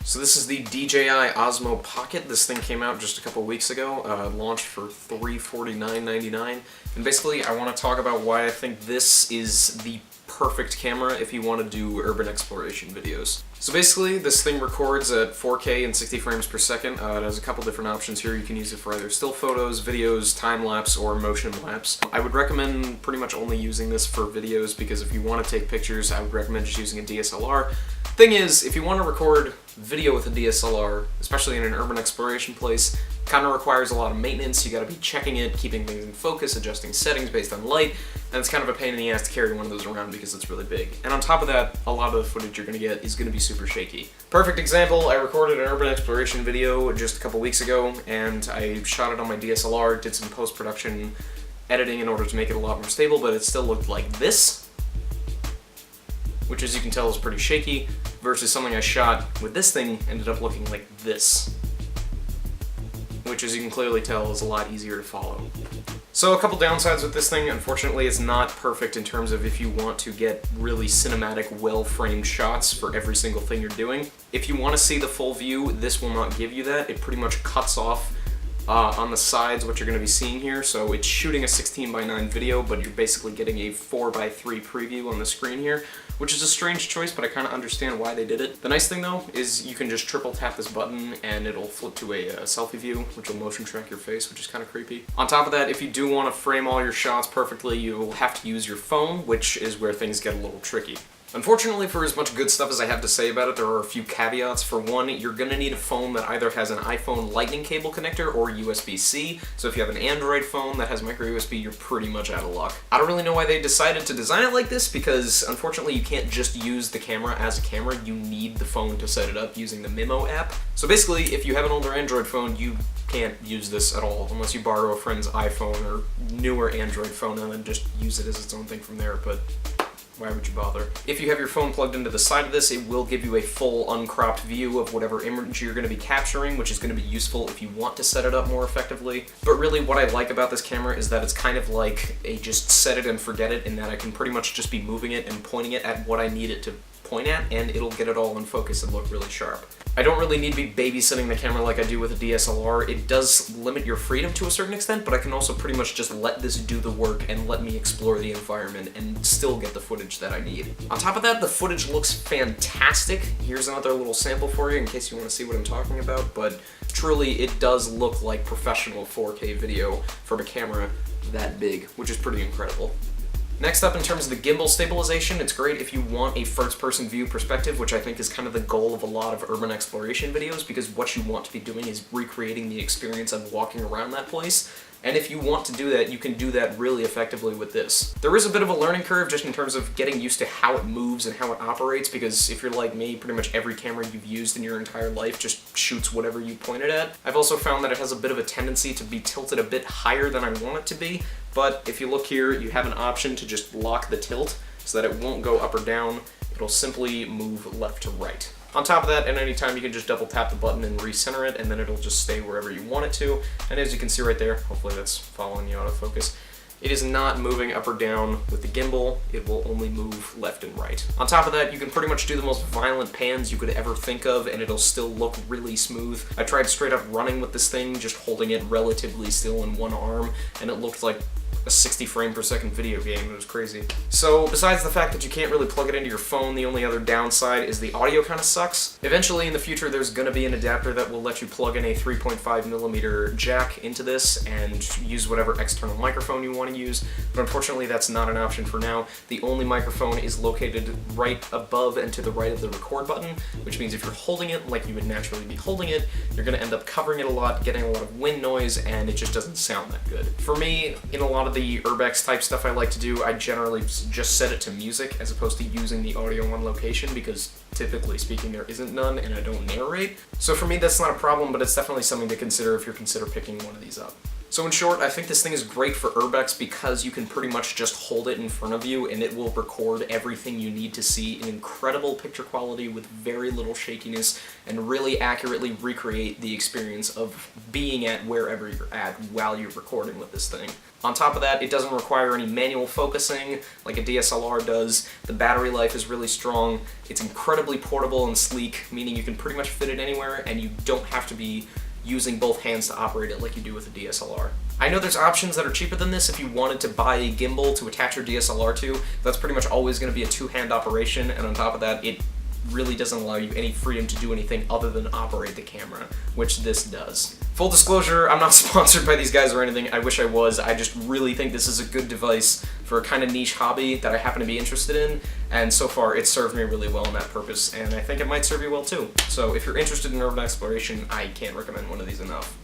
So this is the DJI OSMO Pocket. This thing came out just a couple weeks ago, launched for $349.99. And basically I want to talk about why I think this is the perfect camera if you want to do urban exploration videos. So basically this thing records at 4K and 60 frames per second. It has a couple different options here. You can use it for either still photos, videos, time-lapse, or motion lapse. I would recommend pretty much only using this for videos because if you want to take pictures, I would recommend just using a DSLR. Thing is, if you want to record video with a DSLR, especially in an urban exploration place, kind of requires a lot of maintenance. You got to be checking it, keeping things in focus, adjusting settings based on light, and it's kind of a pain in the ass to carry one of those around because it's really big. And on top of that, a lot of the footage you're going to get is going to be super shaky. Perfect example, I recorded an urban exploration video just a couple weeks ago, and I shot it on my DSLR, did some post-production editing in order to make it a lot more stable, but it still looked like this, which as you can tell is pretty shaky, versus something I shot with this thing ended up looking like this, which as you can clearly tell is a lot easier to follow. So a couple downsides with this thing. Unfortunately, it's not perfect in terms of if you want to get really cinematic, well-framed shots for every single thing you're doing. If you want to see the full view, this will not give you that. It pretty much cuts off on the sides what you're going to be seeing here. So it's shooting a 16:9 video, but you're basically getting a 4:3 preview on the screen here, which is a strange choice, but I kind of understand why they did it. The nice thing though is you can just triple tap this button and it'll flip to a selfie view, which will motion track your face, which is kind of creepy. On top of that, if you do want to frame all your shots perfectly, you'll have to use your phone, which is where things get a little tricky. Unfortunately, for as much good stuff as I have to say about it, there are a few caveats. For one, you're going to need a phone that either has an iPhone Lightning cable connector or USB-C, so if you have an Android phone that has micro USB, you're pretty much out of luck. I don't really know why they decided to design it like this, because unfortunately you can't just use the camera as a camera, you need the phone to set it up using the Mimo app. So basically, if you have an older Android phone, you can't use this at all, unless you borrow a friend's iPhone or newer Android phone and then just use it as its own thing from there, but why would you bother? If you have your phone plugged into the side of this, it will give you a full uncropped view of whatever image you're going to be capturing, which is going to be useful if you want to set it up more effectively. But really what I like about this camera is that it's kind of like a just set it and forget it, in that I can pretty much just be moving it and pointing it at what I need it to point at, and it'll get it all in focus and look really sharp. I don't really need to be babysitting the camera like I do with a DSLR. It does limit your freedom to a certain extent, but I can also pretty much just let this do the work and let me explore the environment and still get the footage that I need. On top of that, the footage looks fantastic. Here's another little sample for you in case you want to see what I'm talking about, but truly it does look like professional 4K video from a camera that big, which is pretty incredible. Next up, in terms of the gimbal stabilization, it's great if you want a first-person view perspective, which I think is kind of the goal of a lot of urban exploration videos, because what you want to be doing is recreating the experience of walking around that place. And if you want to do that, you can do that really effectively with this. There is a bit of a learning curve just in terms of getting used to how it moves and how it operates, because if you're like me, pretty much every camera you've used in your entire life just shoots whatever you point it at. I've also found that it has a bit of a tendency to be tilted a bit higher than I want it to be, but if you look here, you have an option to just lock the tilt so that it won't go up or down. It'll simply move left to right. On top of that, at any time you can just double tap the button and recenter it, and then it'll just stay wherever you want it to. And as you can see right there, hopefully that's following the autofocus, it is not moving up or down with the gimbal, it will only move left and right. On top of that, you can pretty much do the most violent pans you could ever think of, and it'll still look really smooth. I tried straight up running with this thing, just holding it relatively still in one arm, and it looked like a 60 frame per second video game. It was crazy. So besides the fact that you can't really plug it into your phone, the only other downside is the audio kind of sucks. Eventually in the future there's going to be an adapter that will let you plug in a 3.5mm jack into this and use whatever external microphone you want to use, but unfortunately that's not an option for now. The only microphone is located right above and to the right of the record button, which means if you're holding it like you would naturally be holding it, you're going to end up covering it a lot, getting a lot of wind noise, and it just doesn't sound that good. For me, in a lot of the Urbex type stuff I like to do, I generally just set it to music as opposed to using the audio on location, because typically speaking there isn't none and I don't narrate. So for me that's not a problem, but it's definitely something to consider if you're picking one of these up. So in short, I think this thing is great for Urbex because you can pretty much just hold it in front of you and it will record everything you need to see in incredible picture quality with very little shakiness and really accurately recreate the experience of being at wherever you're at while you're recording with this thing. On top of that, it doesn't require any manual focusing like a DSLR does. The battery life is really strong. It's incredibly portable and sleek, meaning you can pretty much fit it anywhere and you don't have to be using both hands to operate it like you do with a DSLR. I know there's options that are cheaper than this if you wanted to buy a gimbal to attach your DSLR to. That's pretty much always going to be a two-hand operation, and on top of that, it really doesn't allow you any freedom to do anything other than operate the camera, which this does. Full disclosure, I'm not sponsored by these guys or anything. I wish I was. I just really think this is a good device for a kind of niche hobby that I happen to be interested in, and so far it's served me really well in that purpose, and I think it might serve you well too. So if you're interested in urban exploration, I can't recommend one of these enough.